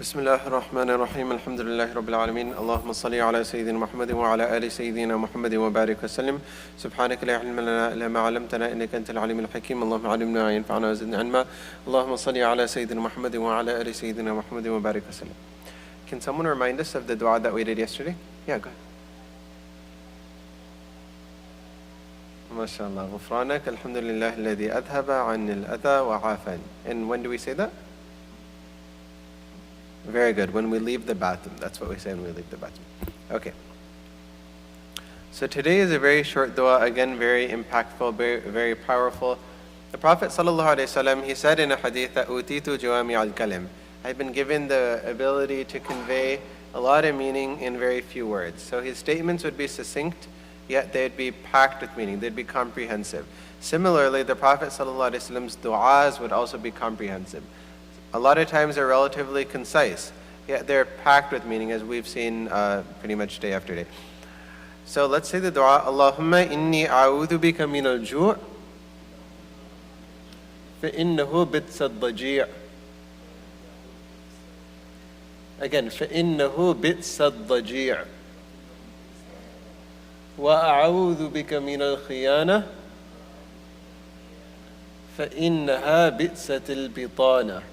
بسم الله الرحمن الرحيم الحمد لله رب العالمين اللهم صل على سيدنا محمد وعلى آل سيدنا محمد وبارك وسلم سبحانك لا علم لنا إلا ما علمتنا إنك أنت العليم الحكيم اللهم علمنا ما ينفعنا وزدنا علما اللهم صل على سيدنا محمد وعلى آل سيدنا محمد وبارك وسلم. Can someone remind us of the dua that we did yesterday? Yeah, go ahead. ما شاء الله غفرانك الحمد لله الذي أذهب عني الأذى وعافاني. And when do we say that? Very good. When we leave the bathroom. That's what we say when we leave the bathroom. Okay. So today is a very short dua, again very impactful, very powerful. The Prophet ﷺ, he said in a hadith that utitu jawami al-kalim. I've been given the ability to convey a lot of meaning in very few words. So his statements would be succinct, yet they'd be packed with meaning. They'd be comprehensive. Similarly, the Prophet ﷺ's du'as would also be comprehensive. A lot of times they're relatively concise, yet they're packed with meaning, as we've seen pretty much day after day. So let's say the dua, Allahumma inni a'udhu bika min al-ju' فَإِنَّهُ بِئْسَ الضَّجِيعُ. Again, فَإِنَّهُ بِئْسَ الضَّجِيعُ. وَأَعُوذُ بِكَ مِنَ الْخِيَانَةِ فَإِنَّهَا بِئْسَةِ الْبِطَانَةِ.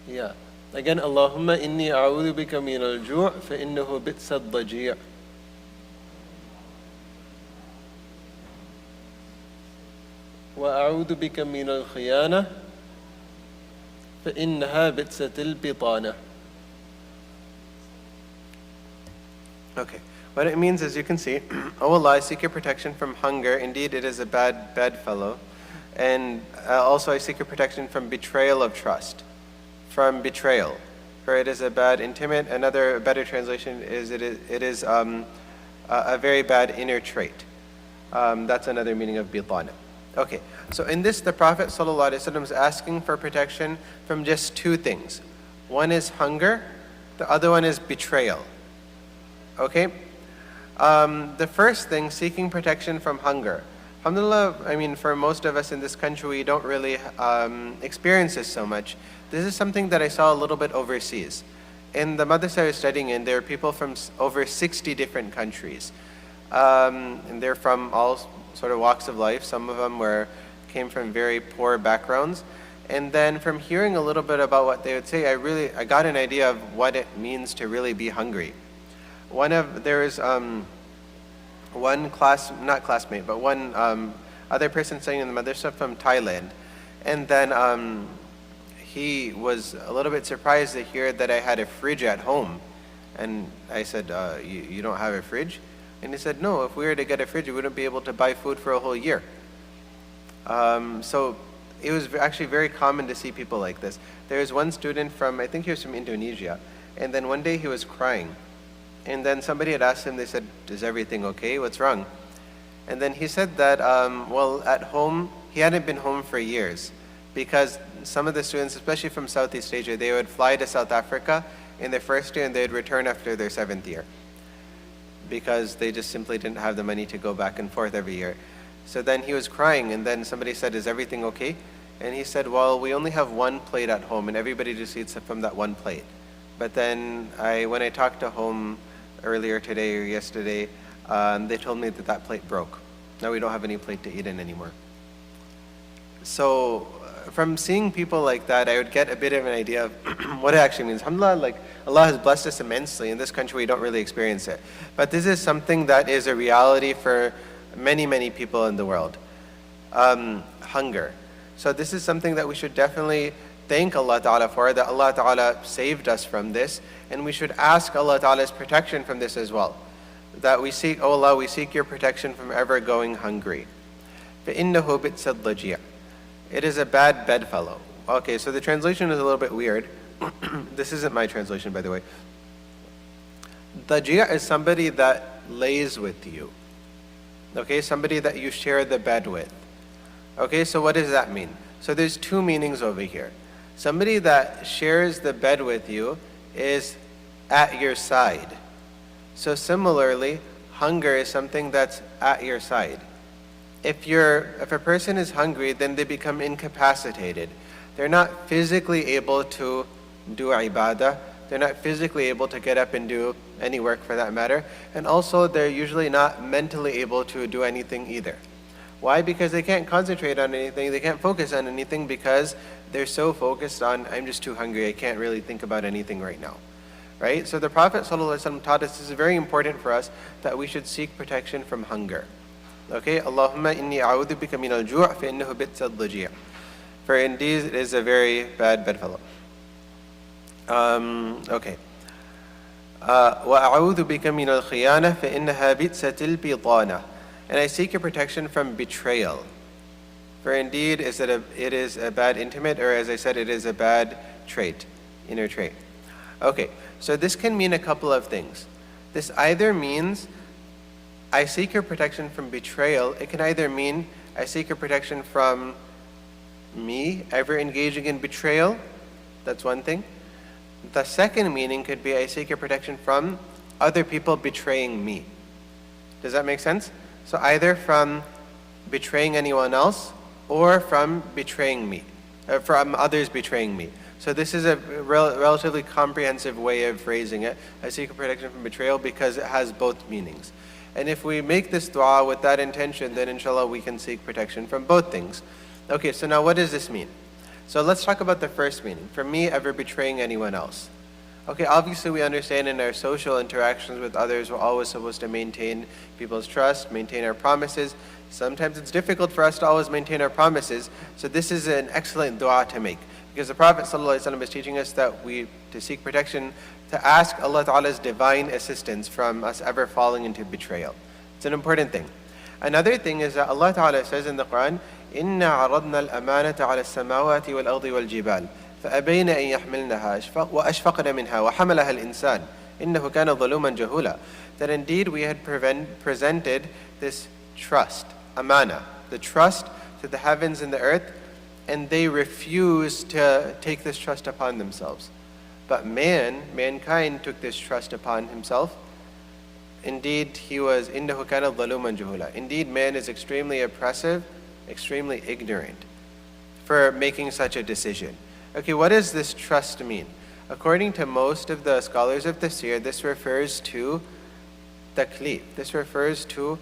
Yeah. Again, Allahumma inni a'udhu bika min al-ju' فَإِنَّهُ بِئْسَ الضَّجِيعُ. وَأَعُوذُ بِكَ مِنَ الْخِيَانَةِ فَإِنَّهَا بِئْسَةِ الْبِطَانَةِ. Okay. What it means, as you can see, O Allah, I seek your protection from hunger. Indeed, it is a bad bedfellow. And also I seek your protection from betrayal of trust. From betrayal. For it is a bad intimate. Another better translation is it is a very bad inner trait. That's another meaning of bitana. Okay, so in this the Prophet ﷺ is asking for protection from just two things. One is hunger, the other one is betrayal. Okay? The first thing, seeking protection from hunger. Alhamdulillah, I mean, for most of us in this country, we don't really experience this so much. This is something that I saw a little bit overseas. In the madrasa I was studying in, there were people from over 60 different countries. And they're from all sort of walks of life. Some of them came from very poor backgrounds. And then from hearing a little bit about what they would say, I got an idea of what it means to really be hungry. There was one other person studying in the madrasa from Thailand. And then he was a little bit surprised to hear that I had a fridge at home. And I said, you don't have a fridge? And he said, no, if we were to get a fridge, we wouldn't be able to buy food for a whole year. So it was actually very common to see people like this. There was one student I think he was from Indonesia, and then one day he was crying. And then somebody had asked him, they said, is everything okay? What's wrong? And then he said that, well, at home, he hadn't been home for years, because some of the students, especially from Southeast Asia, they would fly to South Africa in their first year and they'd return after their 7th year, because they just simply didn't have the money to go back and forth every year. So then he was crying, and then somebody said, is everything okay? And he said, well, we only have one plate at home, and everybody just eats from that one plate. But then when I talked to home earlier today or yesterday, they told me that plate broke. Now we don't have any plate to eat in anymore. So from seeing people like that, I would get a bit of an idea of what it actually means. Alhamdulillah, like Allah has blessed us immensely. In this country, we don't really experience it. But this is something that is a reality for many, many people in the world. Hunger. So this is something that we should definitely thank Allah Ta'ala for, that Allah Ta'ala saved us from this. And we should ask Allah Ta'ala's protection from this as well. That we seek, oh Allah, we seek your protection from ever going hungry. فَإِنَّهُ بِئْسَ الضَّجِيعُ. It is a bad bedfellow. Okay, so the translation is a little bit weird. This isn't my translation, by the way. Daji' is somebody that lays with you. Okay, somebody that you share the bed with. Okay, so what does that mean? So there's two meanings over here. Somebody that shares the bed with you is at your side. So similarly, hunger is something that's at your side. If a person is hungry, then they become incapacitated. they're not physically able to do ibadah. They're not physically able to get up and do any work for that matter. And also, they're usually not mentally able to do anything either. Why? Because they can't concentrate on anything. They can't focus on anything because they're so focused on, I'm just too hungry. I can't really think about anything right now. Right? So the Prophet ﷺ taught us, this is very important for us, that we should seek protection from hunger. Okay? Allahumma inni a'udhu bika min al-ju' fa innahu bi'sa al-dhaji'. For indeed it is a very bad bedfellow. Okay. وَأَعُوذُ بِكَ مِنَ الْخِيَانَةِ فَإِنَّهَا بِئْسَةِ الْبِطَانَةِ. And I seek your protection from betrayal. For indeed it is a bad intimate, or as I said, it is a bad trait, inner trait. Okay, so this can mean a couple of things. This either means I seek your protection from betrayal. It can either mean I seek your protection from me ever engaging in betrayal. That's one thing. The second meaning could be I seek your protection from other people betraying me. Does that make sense? So either from betraying anyone else or from betraying me, from others betraying me. So this is a relatively comprehensive way of phrasing it. I seek protection from betrayal because it has both meanings. And if we make this dua with that intention, then inshallah we can seek protection from both things. Okay, so now what does this mean? So let's talk about the first meaning. For me, ever betraying anyone else. Okay, obviously we understand in our social interactions with others, we're always supposed to maintain people's trust, maintain our promises. Sometimes it's difficult for us to always maintain our promises. So this is an excellent dua to make. Because the Prophet ﷺ is teaching us that to seek protection, to ask Allah Ta'ala's divine assistance from us ever falling into betrayal. It's an important thing. Another thing is that Allah Ta'ala says in the Quran, إِنَّا عَرَضْنَا الْأَمَانَةَ عَلَى السَّمَاوَاتِ وَالْأَرْضِ وَالْجِبَالِ فَأَبَيْنَ أَن يَحْمِلْنَهَا وَأَشْفَقْنَ مِنْهَا وَحَمَلَهَا الْإِنسَانُ إِنَّهُ كَانَ ظَلُومًا جَهُولًا. That indeed we had presented this trust, amana, the trust to the heavens and the earth, and they refused to take this trust upon themselves. But mankind took this trust upon himself. Indeed, he was إِنَّهُ كَانَ ظَلُومًا جَهُولًا. Indeed, man is extremely oppressive, extremely ignorant for making such a decision. Okay, what does this trust mean? According to most of the scholars of tafsir, this refers to taklif. This refers to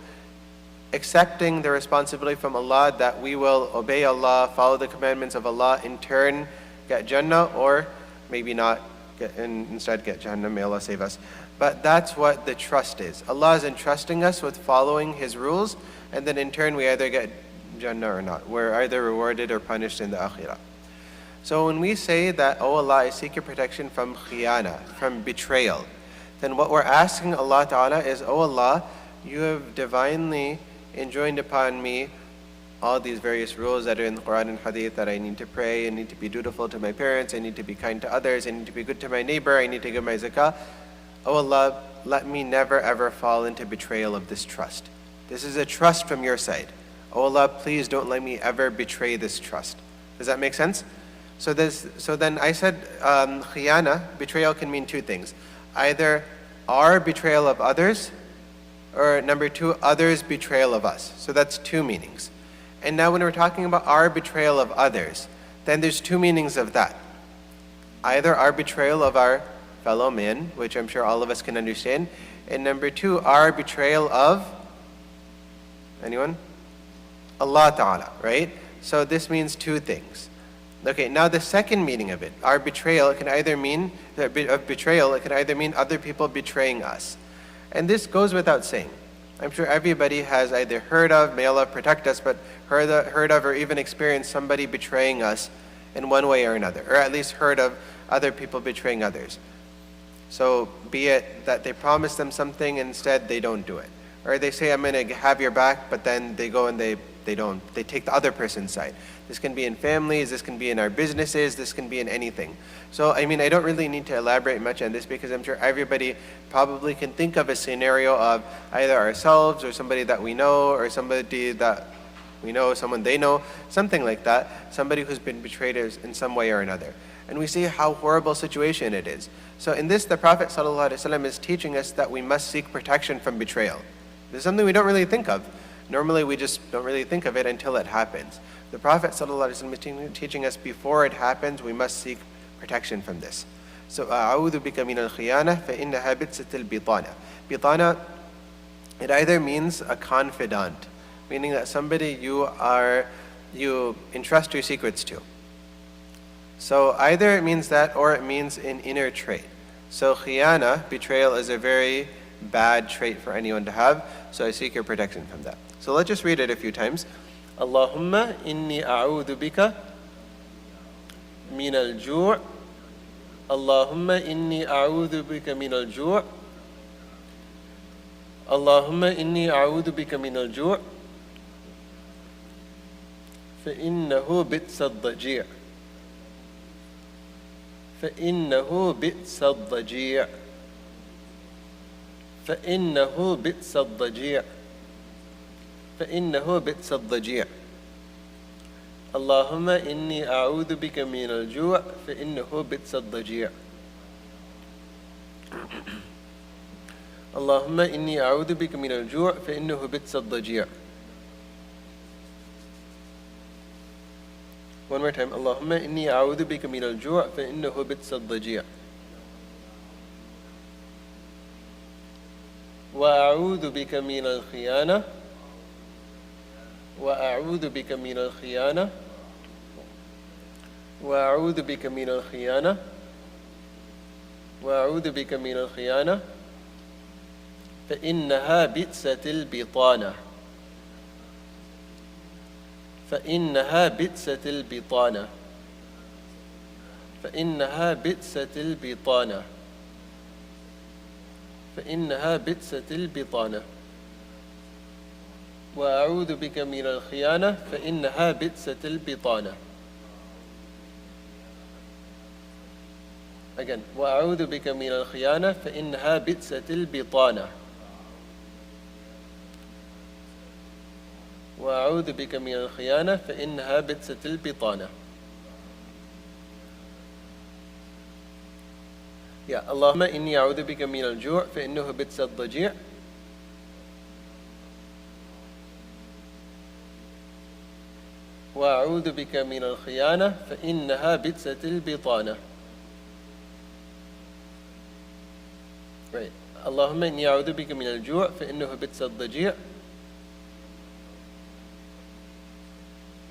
accepting the responsibility from Allah that we will obey Allah, follow the commandments of Allah, in turn get Jannah, or maybe not, instead get Jannah, may Allah save us. But that's what the trust is. Allah is entrusting us with following His rules, and then in turn we either get Jannah or not. We're either rewarded or punished in the akhirah. So when we say that, oh Allah, I seek your protection from khiyana, from betrayal, then what we're asking Allah Ta'ala is, oh Allah, you have divinely enjoined upon me all these various rules that are in the Quran and Hadith, that I need to pray, I need to be dutiful to my parents, I need to be kind to others, I need to be good to my neighbor, I need to give my zakah. Oh Allah, let me never ever fall into betrayal of this trust. This is a trust from your side. Oh Allah, please don't let me ever betray this trust. Does that make sense? So then I said khiyana, betrayal can mean two things. Either our betrayal of others, or number two, others' betrayal of us. So that's two meanings. And now when we're talking about our betrayal of others, then there's two meanings of that. Either our betrayal of our fellow man, which I'm sure all of us can understand, and number two, our betrayal of, anyone? Allah Ta'ala, right? So this means two things. Okay, now the second meaning of it, our betrayal, it can either mean, betrayal, it can either mean other people betraying us. And this goes without saying. I'm sure everybody has either heard of, may Allah protect us, but heard of or even experienced somebody betraying us in one way or another, or at least heard of other people betraying others. So be it that they promise them something, instead they don't do it. Or they say, I'm going to have your back, but then they go and they don't. They take the other person's side. This can be in families, this can be in our businesses, this can be in anything. So, I mean, I don't really need to elaborate much on this because I'm sure everybody probably can think of a scenario of either ourselves or somebody that we know or somebody that we know, someone they know, something like that, somebody who's been betrayed in some way or another. And we see how horrible situation it is. So in this, the Prophet ﷺ is teaching us that we must seek protection from betrayal. This is something we don't really think of. Normally we just don't really think of it until it happens. The Prophet ﷺ is teaching us before it happens, we must seek protection from this. So, أعوذ بك من الخيانة فإنها بتسة البطانة. Bitana, it either means a confidant, meaning that somebody you entrust your secrets to. So either it means that or it means an inner trait. So khiyana, betrayal, is a very bad trait for anyone to have. So I seek your protection from that. So let's just read it a few times. Allahumma inni a'udhu bika min al-ju'. Allahumma inni a'udhu bika min al-ju'. Allahumma inni a'udhu bika min al-ju' فإنه بئس الضجيع. فإنه بئس الضجيع. فإنه بئس الضجيع. فإنه بئس الضجيع. اللهم إني أعوذ بك من الجوع فإنه بئس الضجيع. اللهم إني أعوذ بك من الجوع فإنه بئس الضجيع. One more time. Allahumma inni a'udhu bika min al-ju' fa innahu bits al-daji'. Wa a'udhu bika min al-khiyana. Wa a'udhu bika min al-khiyana. Wa a'udhu bika min al-khiyana. Wa a'udhu bika min al-khiyana. Fa innaha bitsat al-bitana. فإنها بئست البطانة. فإنها بئست البطانة. فإنها بئست البطانة. وأعوذ بك من الخيانة فإنها بئست البطانة. Again. وأعوذ بك من الخيانة فإنها بئست البطانة. وأعوذ بك من الخيانة فإنها بئست البطانة. يا اللهم إني أعوذ بك من الجوع فإنه بئس الضجيع. وأعوذ بك من الخيانة فإنها بئست البطانة. Right. اللهم إني أعوذ بك من الجوع فإنه بئس الضجيع.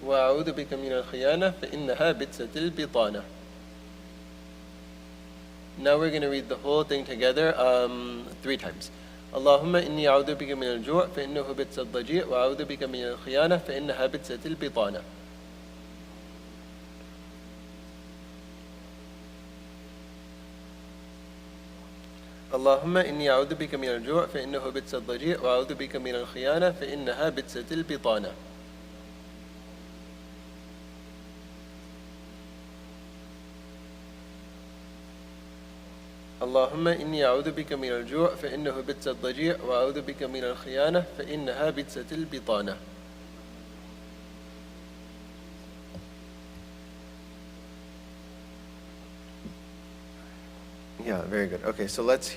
وأعوذ بك من الخيانة فإنها بئست البطانة. Now we're going to read the whole thing together 3 times. اللهم إني أعوذ بك من الجوع فإنه بئس الضجيع وأعوذ بك من الخيانة فإنها بئست البطانة. اللهم إني أعوذ بك من الجوع فإنه بئس الضجيع وأعوذ بك من الخيانة فإنها بئست البطانة. اللهم إني أعوذ بك من الجوع فإنه بئس الضجيع وأعوذ بك من الخيانة فإنها بئست البطانة. Yeah, very good. Okay, so let's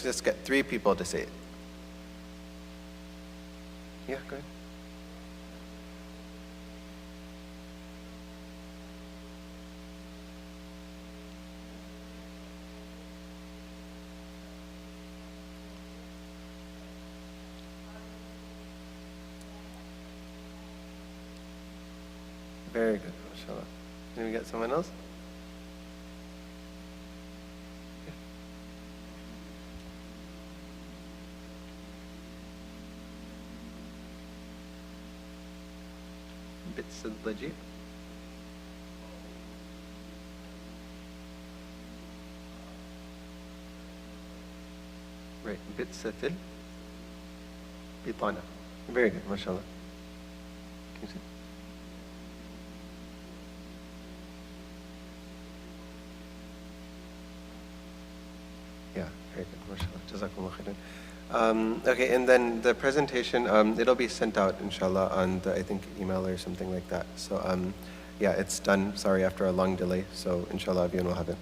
just get 3 people to say it. Yeah, go ahead. Very good, mashallah. Can we get someone else? بئس الضجيع. Right, بئست البطانة. Very good, mashallah. Can you see? Yeah, very good, mashallah. Jazakullahu Khairun. Okay, and then the presentation, it'll be sent out, inshallah, on the, I think, email or something like that. So, yeah, it's done. Sorry, after a long delay. So, inshallah, everyone will have it.